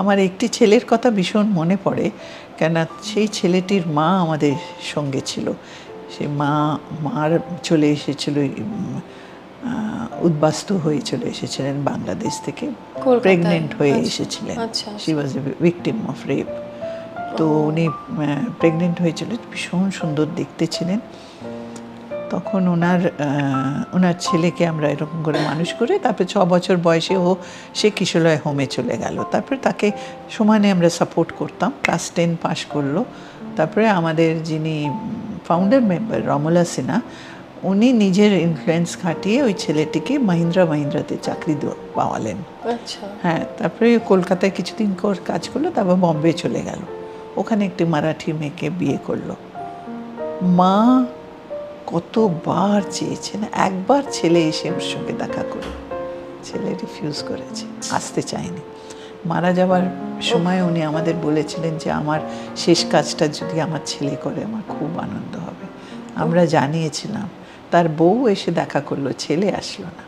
আমার একটি ছেলের কথা ভীষণ মনে পড়ে, কেন সেই ছেলেটির মা আমাদের সঙ্গে ছিল। সে মার চলে এসেছিল, উদ্বাস্তু হয়ে চলে এসেছিলেন বাংলাদেশ থেকে, প্রেগনেন্ট হয়ে এসেছিলেন। She was A victim of rape. তো উনি প্রেগনেন্ট হয়েছিলেন, ভীষণ সুন্দর দেখতে ছিলেন। তখন ওনার ছেলেকে আমরা এরকম করে মানুষ করে, তারপরে 6 বছর বয়সে সে কিশোরীয় হোমে চলে গেল। তারপরে তাকে সমানে আমরা সাপোর্ট করতাম। ক্লাস 10 পাস করলো। তারপরে আমাদের যিনি ফাউন্ডার মেম্বার রমলা সিনহা, উনি নিজের ইনফ্লুয়েন্স খাটিয়ে ওই ছেলেটিকে মাহিন্দ্রাতে চাকরি পাওয়ালেন। হ্যাঁ, তারপরে কলকাতায় কিছুদিন কাজ করলো, তারপর বম্বে চলে গেল। ওখানে একটি মারাঠি মেয়েকে বিয়ে করলো। মা কতবার চেয়েছেন, একবার ছেলে এসে ওর সঙ্গে দেখা করো, ছেলে রিফিউজ করেছে, আসতে চায়নি। মারা যাওয়ার সময় উনি আমাদের বলেছিলেন যে আমার শেষ কাজটা যদি আমার ছেলে করে আমার খুব আনন্দ হবে। আমরা জানিয়েছিলাম, তার বউ এসে দেখা করলো, ছেলে আসলো না।